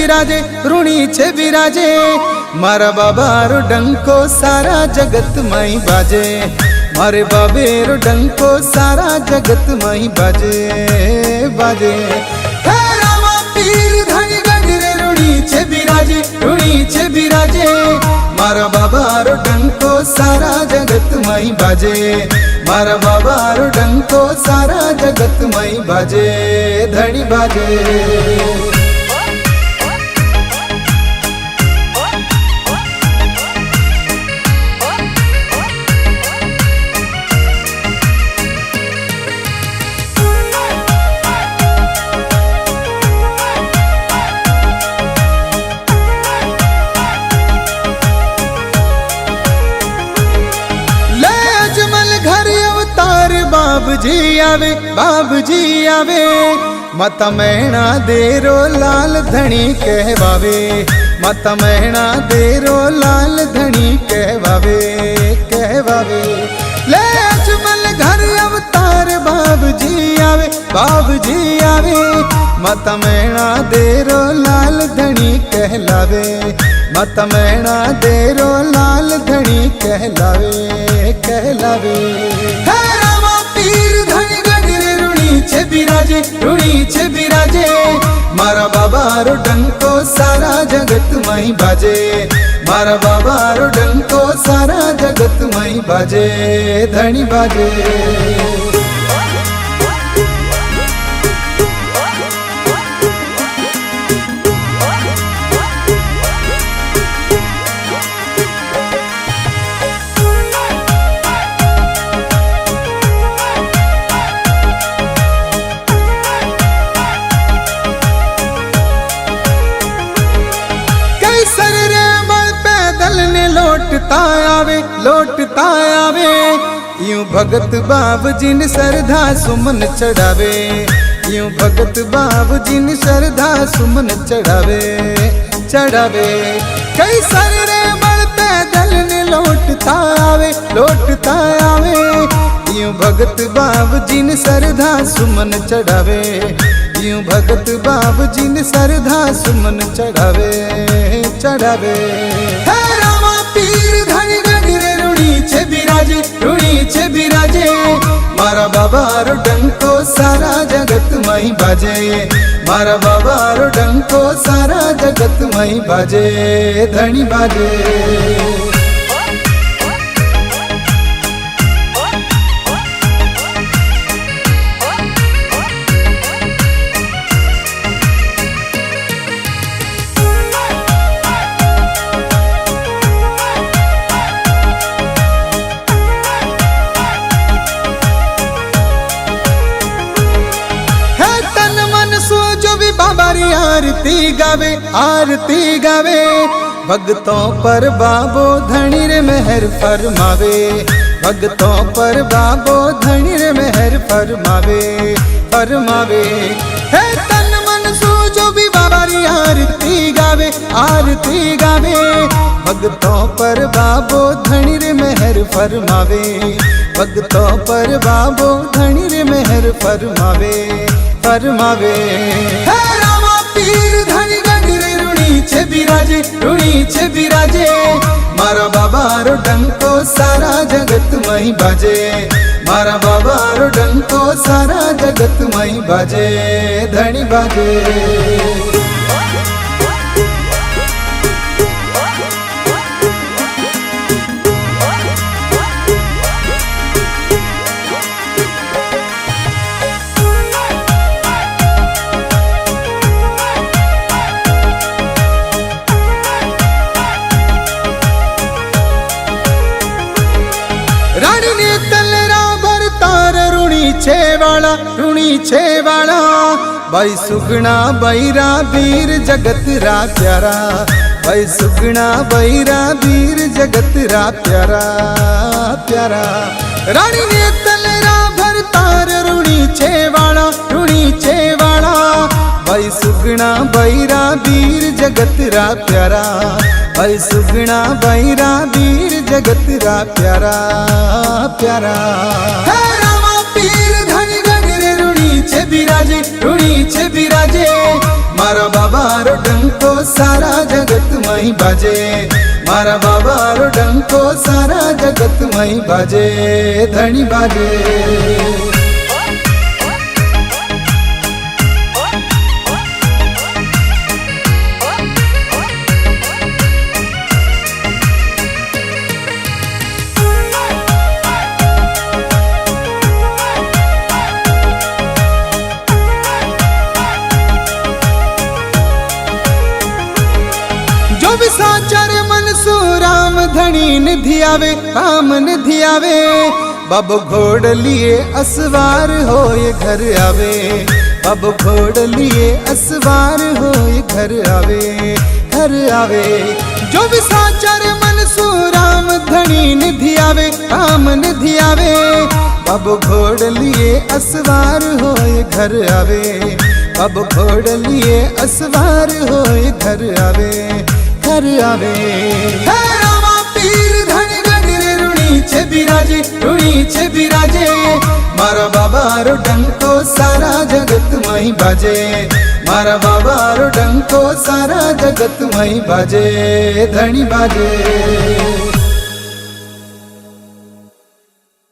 बिराजे ऋणी छे बिराजे मारा बाबारो डंको सारा जगत माई बाजे मारे बाबेरो डंको सारा जगत माई बाजे बाजे पीर धनी गंजरे ऋणी छे बिराजे मारा बाबारो डंको सारा जगत माई बाजे मारा बाबारो डंको सारा जगत माई बाजे धनी बाजे। बाबूजी आवे माता मैणा देरो लाल धनी कहवावे माता मैणा देरो लाल धनी कहवावे कहवावे ले अजमल घर अवतार बाबूजी आवे माता मैणा देरो लाल धनी कहलावे माता मैणा देरो लाल धनी कहलावे कहलावे। ऋणी छे बिराजे मारा बाबारो डंको सारा जगत माई बाजे मारा बाबारो डंको सारा जगत माई बाजे धनी बाजे। लौटता आवे यूं भगत बाबूजी ने श्रद्धा सुमन चढ़ावे यूं भगत बाबूजी ने श्रद्धा सुमन चढ़ावे चढ़ावे। कई सारे बड़ पैदल ने लौटता आवे यूं भगत बाबूजी ने श्रद्धा सुमन चढ़ावे यूं भगत बाबूजी ने श्रद्धा सुमन चढ़ावे चढ़ावे। पीर धनी गंजरे ऋणी छे बिराजे मारा बाबारो डंको सारा जगत माई बाजे मारा बाबारो डंको सारा जगत माई बाजे धनी बाजे। आरती गावे भगतों पर बाबो धनी रे मेहर फरमावे भगतों पर बाबो धनी रे मेहर फरमावे फरमावे। है तन मन सो जो भी बाबारी आरती गावे भगतों पर बाबो धनी रे मेहर फरमावे भगतों पर बाबो धनी रे मेहर फरमावे फरमावे। पीर धनी गंजरे ऋणी छे बिराजे मारा बाबारो डंको सारा जगत माई बाजे मारा बाबारो डंको सारा जगत माई बाजे धनी बाजे। रानी ने तलरा भरतार ऋणी छे वाला भाई सुगना बैरा वीर जगत रा प्यारा भाई सुगना बैरा वीर जगत रा प्यारा प्यारा। रानी ने तलरा भरतार ऋणी छे वाला भाई सुगना बैरा वीर जगत रा प्यारा भाई सुगना बैरा वीर जगत रा प्यारा प्यारा। पीर धनी गंजरे ऋणी छे बिराजे मारा बाबा બાબારો ડંકો સારા જગતમાં બાજે, મારા બાબારો ડંકો સારા જગતમાં બાજે, ધણી બાજે. સાચાર મનસુ રામ ધણી નથી આવે, કામ નથી આવે. બાબો ઘોડલીએ અસવાર હોય ઘર આવે, બાબો ઘોડલીએ અસવાર હોય ઘર આવે, ઘર આવે. જો બી સાચાર મનસુ રામ ધણી નથી આવે, કામ નથી આવે. બાબો ઘોડલીએ અસવાર હોય ઘર આવે, બાબો ઘોડલીએ અસવાર હોય ઘર આવે, ઘર આવે. હે રામા પીર ધણી ગઢરે રૂણી છે બિરાજે, રૂણી છે બિરાજે. મારા બાબારો ડંકો સારા જગતમાં બાજે, મારા બાબારો ડંકો સારા જગતમાં બાજે, ધણી બાજે.